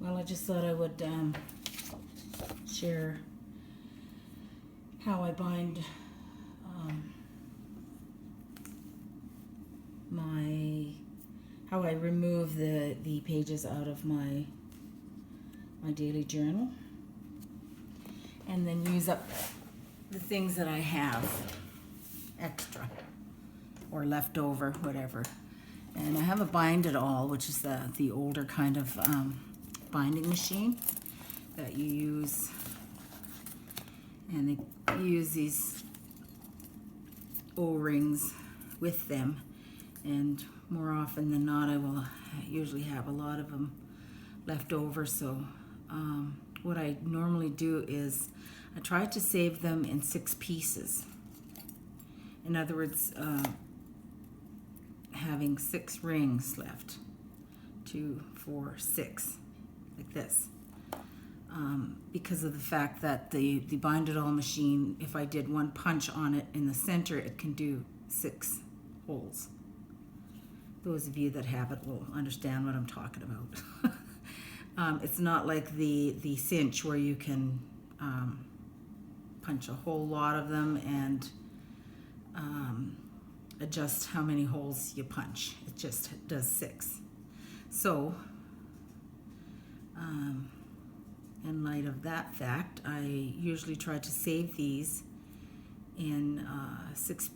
Well, I just thought I would share how I bind how I remove the pages out of my daily journal, and then use up the things that I have extra or left over, whatever. And I have a Bind It All, which is the older kind of binding machine that you use, and they use these O-rings with them, and more often than not I will usually have a lot of them left over. So what I normally do is I try to save them in 6 pieces. In other words, having 6 rings left, 2, 4, 6, like this, because of the fact that the Bind It All machine, if I did one punch on it in the center, it can do 6 holes. Those of you that have it will understand what I'm talking about. It's not like the cinch where you can punch a whole lot of them and adjust how many holes you punch. It just does 6. So in light of that fact, I usually try to save these in 6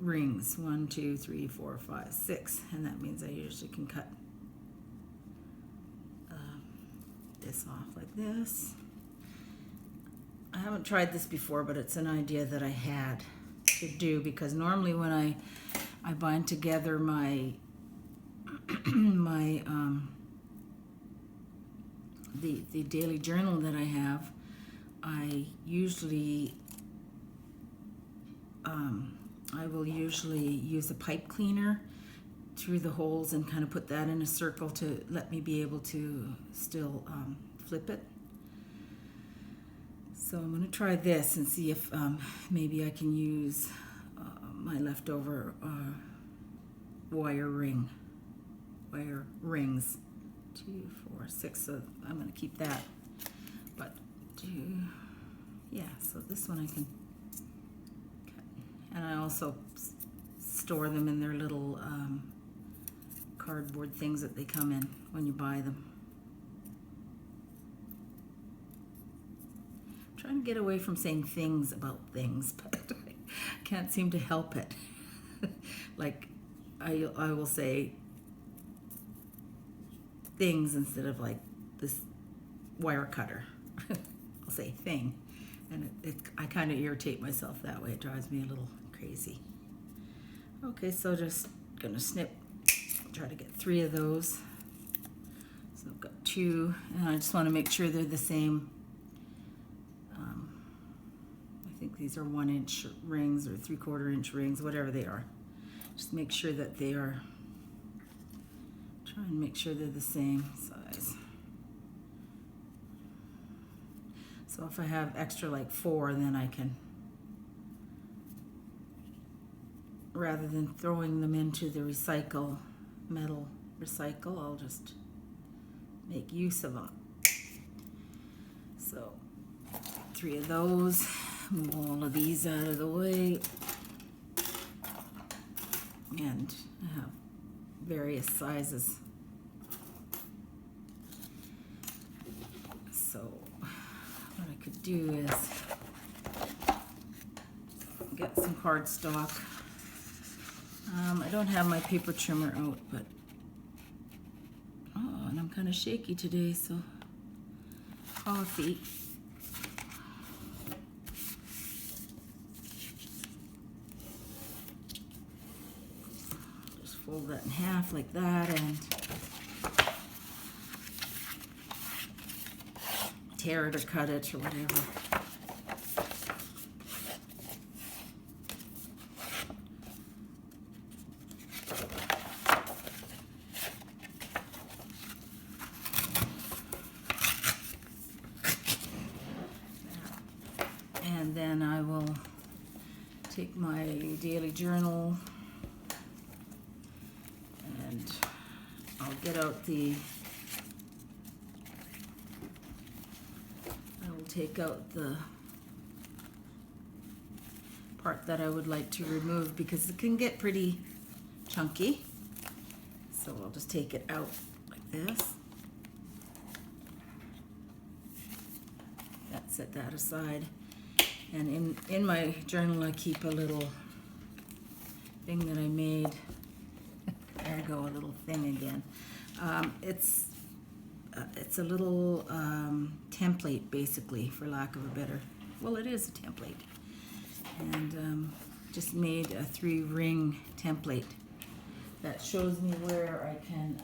rings. 1, 2, 3, 4, 5, 6, and that means I usually can cut this off like this. I haven't tried this before, but it's an idea that I had to do, because normally when I bind together my the daily journal that I have, I usually I will usually use a pipe cleaner through the holes and kind of put that in a circle to let me be able to still flip it. So I'm going to try this and see if maybe I can use my leftover wire rings. 2, 4, 6. So I'm going to keep that. But so this one I can cut. And I also store them in their little cardboard things that they come in when you buy them. I'm trying to get away from saying things about things, but I can't seem to help it. Like I will say things instead of like this wire cutter. I'll say thing, and I kind of irritate myself that way. It drives me a little crazy. Okay, so just gonna snip, try to get 3 of those. So I've got 2, and I just want to make sure they're the same. I think these are 1-inch rings or 3/4-inch rings, whatever they are. Just make sure that they are, try and make sure they're the same size. So if I have extra like 4, then I can, rather than throwing them into the metal recycle, I'll just make use of them. So 3 of those, move all of these out of the way, and I have various sizes. So what I could do is get some cardstock. I don't have my paper trimmer out, but and I'm kind of shaky today, so coffee. Just fold that in half like that and tear it or cut it or whatever. And then I will take my daily journal and I'll get out the take out the part that I would like to remove because it can get pretty chunky. So I'll just take it out like this. Set that aside. And in my journal I keep a little thing that I made. There I go, a little thing again. It's a little template, basically, for lack of a better, well, it is a template. And just made a 3-ring template that shows me where I can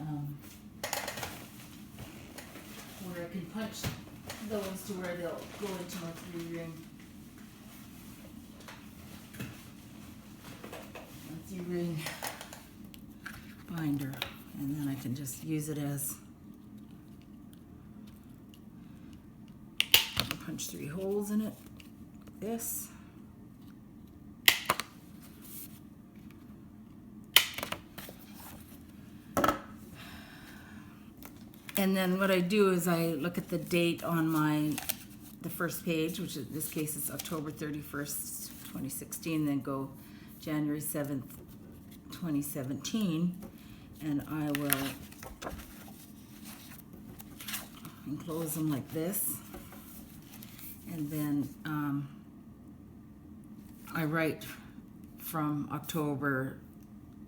punch those to where they'll go into my 3-ring. Ring binder, and then I can just use it as punch 3 holes in it. This. And then what I do is I look at the date on the first page, which in this case is October 31st, 2016, then go January 7th, 2017, and I will enclose them like this, and then I write from October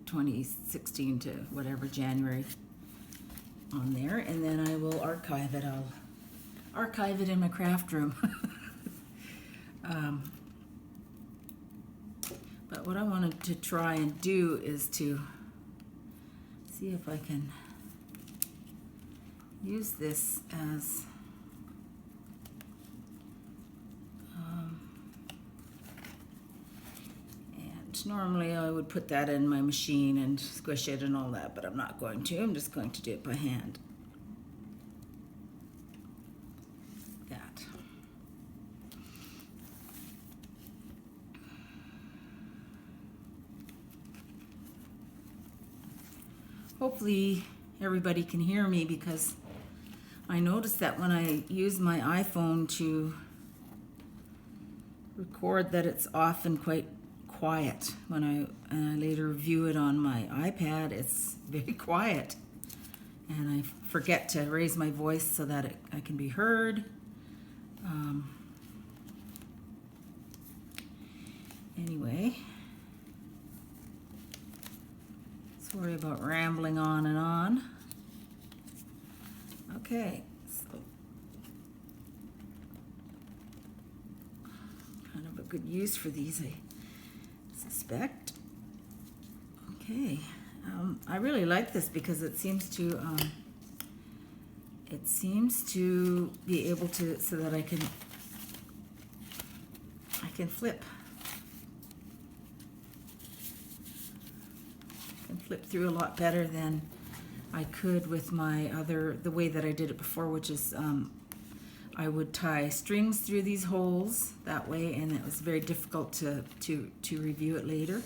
2016 to whatever January on there, and then I will archive it. I'll archive it in my craft room. But what I wanted to try and do is to see if I can use this as and normally I would put that in my machine and squish it and all that, but I'm not going to. I'm just going to do it by hand. That. Hopefully everybody can hear me, because I noticed that when I use my iPhone to record that it's often quite quiet. When I later view it on my iPad, it's very quiet. And I forget to raise my voice so that I can be heard. Anyway. Sorry about rambling on and on. Okay, so kind of a good use for these, I suspect. Okay, I really like this because it seems to be able to, so that I can flip. Flip through a lot better than I could with the way that I did it before, which is I would tie strings through these holes that way, and it was very difficult to review it later.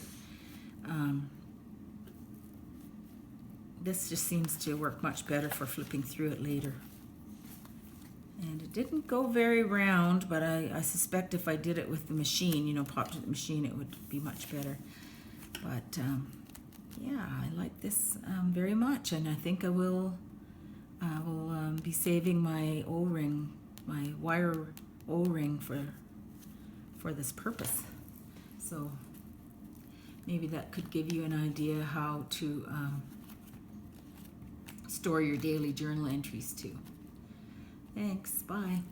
This just seems to work much better for flipping through it later. And it didn't go very round, but I suspect if I did it with the machine, popped it in the machine, it would be much better. But yeah, I like this very much, and I think I will be saving my O-ring, my wire O-ring for this purpose. So maybe that could give you an idea how to store your daily journal entries too. Thanks, bye.